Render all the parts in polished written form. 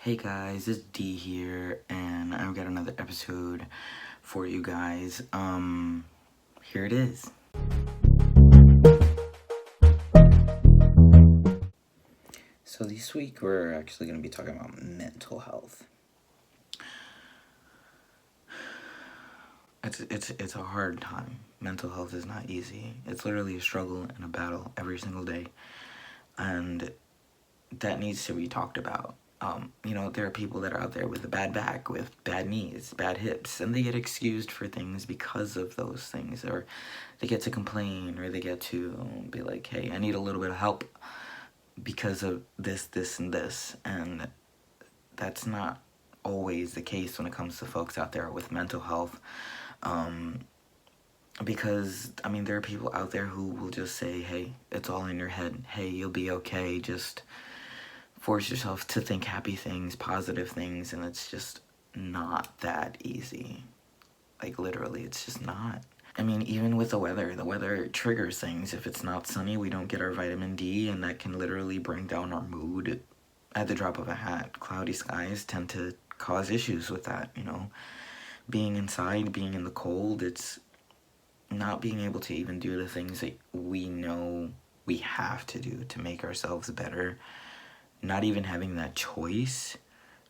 Hey guys, it's D here, and I've got another episode for you guys. Here it is. So this week we're actually going to be talking about mental health. It's a hard time. Mental health is not easy. It's literally a struggle and a battle every single day, and that needs to be talked about. There are people that are out there with a bad back, with bad knees, bad hips, and they get excused for things because of those things, or they get to complain, or they get to be like, hey, I need a little bit of help because of this, and this, and that's not always the case when it comes to folks out there with mental health, because, there are people out there who will just say, hey, it's all in your head, hey, you'll be okay, just force yourself to think happy things, positive things, and it's just not that easy. Like, literally, it's just not. Even with the weather triggers things. If it's not sunny, we don't get our vitamin D, and that can literally bring down our mood at the drop of a hat. Cloudy skies tend to cause issues with that, Being inside, being in the cold, it's not being able to even do the things that we know we have to do to make ourselves better. Not even having that choice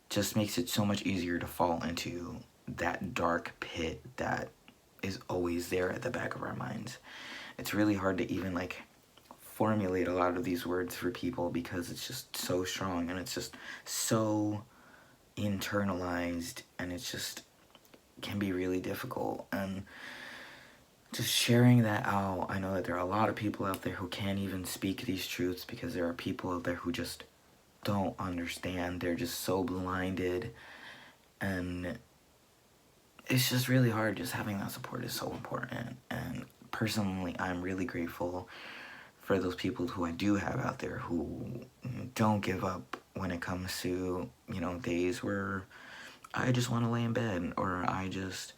just makes it so much easier to fall into that dark pit that is always there at the back of our minds. It's really hard to even formulate a lot of these words for people because it's just so strong and it's just so internalized, and it's just can be really difficult. And just sharing that out, I know that there are a lot of people out there who can't even speak these truths because there are people out there who just don't understand. They're just so blinded, and it's just really hard. Just having that support is so important. And personally, I'm really grateful for those people who I do have out there who don't give up when it comes to, days where I just want to lay in bed, or I just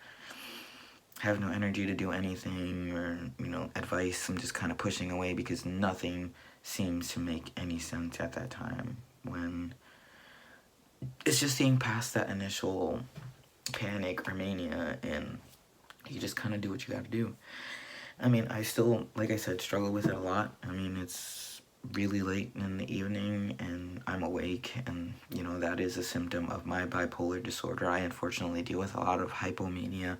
have no energy to do anything, or, advice I'm just kind of pushing away because nothing seems to make any sense at that time, when it's just seeing past that initial panic or mania, and you just kind of do what you got to do. I still, like I said, struggle with it a lot. It's really late in the evening and I'm awake, and that is a symptom of my bipolar disorder. I unfortunately deal with a lot of hypomania,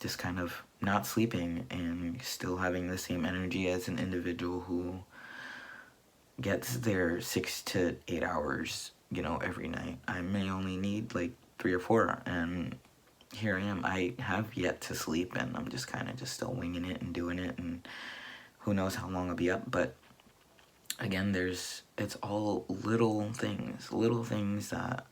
just kind of not sleeping and still having the same energy as an individual who gets their 6 to 8 hours, every night. I may only need 3 or 4, and here I am. I have yet to sleep, and I'm just kind of just still winging it and doing it, and who knows how long I'll be up. But again, it's all little things that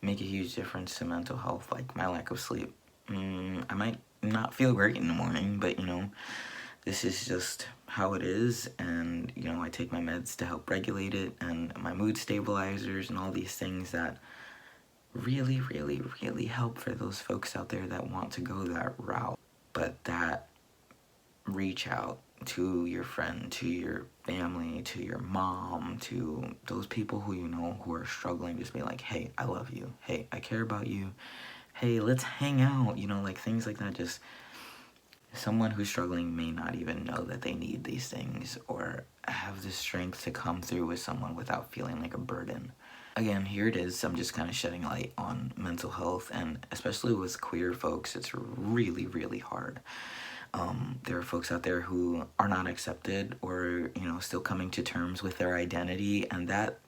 make a huge difference to mental health, like my lack of sleep. I might not feel great in the morning, but this is just how it is, and I take my meds to help regulate it, and my mood stabilizers and all these things that really, really, really help for those folks out there that want to go that route, but that reach out to your friend, to your family, to your mom, to those people who who are struggling. Just be like, hey, I love you, hey, I care about you, hey, let's hang out, things like that. Just someone who's struggling may not even know that they need these things, or have the strength to come through with someone without feeling like a burden. Again, here it is. I'm just kind of shedding light on mental health, and especially with queer folks, it's really, really hard. There are folks out there who are not accepted, or still coming to terms with their identity, and that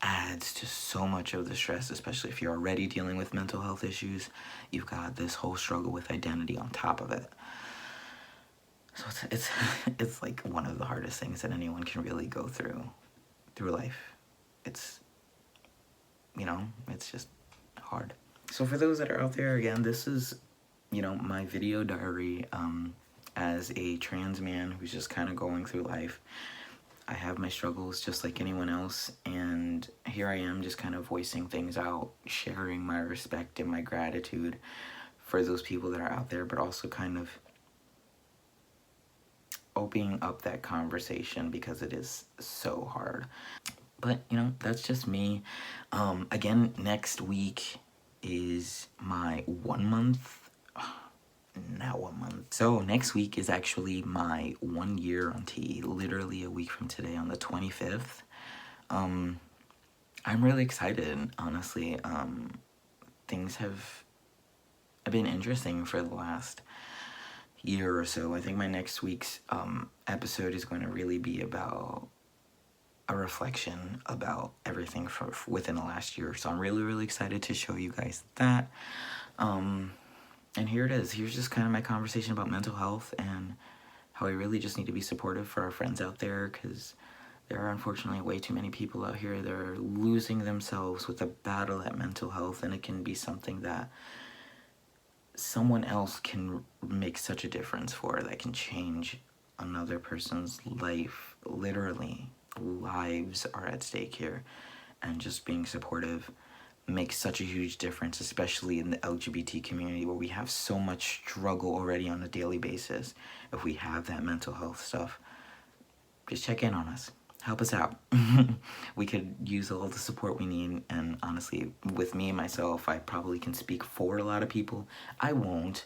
adds to so much of the stress, especially if you're already dealing with mental health issues. You've got this whole struggle with identity on top of it. So it's like one of the hardest things that anyone can really go through life. It's it's just hard. So for those that are out there, again, this is my video diary as a trans man who's just kind of going through life. I have my struggles just like anyone else, and here I am just kind of voicing things out, sharing my respect and my gratitude for those people that are out there, but also kind of opening up that conversation because it is so hard. But, you know, that's just me. Again, next week is my 1 month. Now 1 month. So next week is actually my 1 year on T. Literally a week from today on the 25th. I'm really excited, honestly. Things have been interesting for the last year or so. I think my next week's episode is going to really be about a reflection about everything for within the last year. So I'm really, really excited to show you guys that. And here it is. Here's just kind of my conversation about mental health and how we really just need to be supportive for our friends out there, because there are unfortunately way too many people out here that are losing themselves with the battle at mental health, and it can be something that someone else can make such a difference for, that can change another person's life. Literally, lives are at stake here, and just being supportive makes such a huge difference, especially in the LGBT community where we have so much struggle already on a daily basis. If we have that mental health stuff, just check in on us. Help us out. We could use all the support we need, and honestly, with me, myself, I probably can speak for a lot of people. I won't,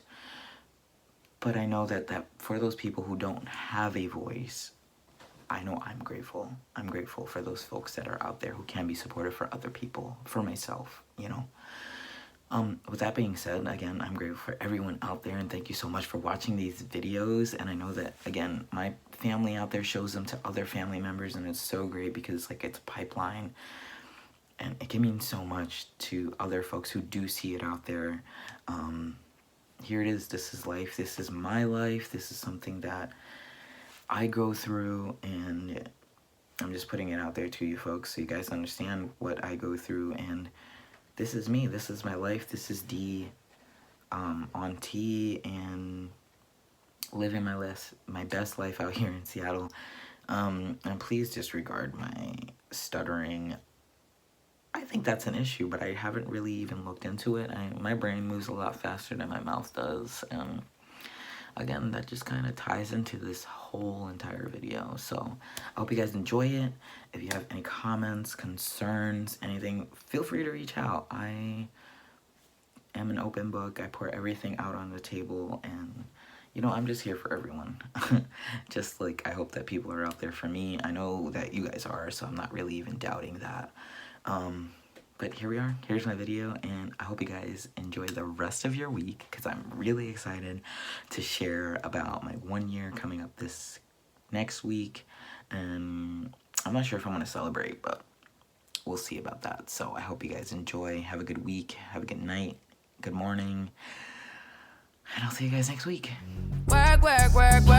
but I know that for those people who don't have a voice, I know I'm grateful. I'm grateful for those folks that are out there who can be supportive for other people, for myself, you know. With that being said, again, I'm grateful for everyone out there, and thank you so much for watching these videos. And I know that, again, my family out there shows them to other family members, and it's so great because, like, it's a pipeline, and it can mean so much to other folks who do see it out there. Here it is. This is life. This is my life. This is something that I go through, and I'm just putting it out there to you folks so you guys understand what I go through. And this is me. This is my life. This is D on T, and living my best life out here in Seattle. And please disregard my stuttering. I think that's an issue, but I haven't really even looked into it. My brain moves a lot faster than my mouth does, and again, that just kind of ties into this whole entire video. So I hope you guys enjoy it. If you have any comments, concerns, anything, feel free to reach out. I am an open book. I pour everything out on the table, and you know, I'm just here for everyone. Just like I hope that people are out there for me. I know that you guys are, so I'm not really even doubting that. But here we are. Here's my video, and I hope you guys enjoy the rest of your week, because I'm really excited to share about my 1 year coming up this next week. And I'm not sure if I'm going to celebrate, but we'll see about that. So I hope you guys enjoy. Have a good week. Have a good night. Good morning. And I'll see you guys next week. Work, work, work, work.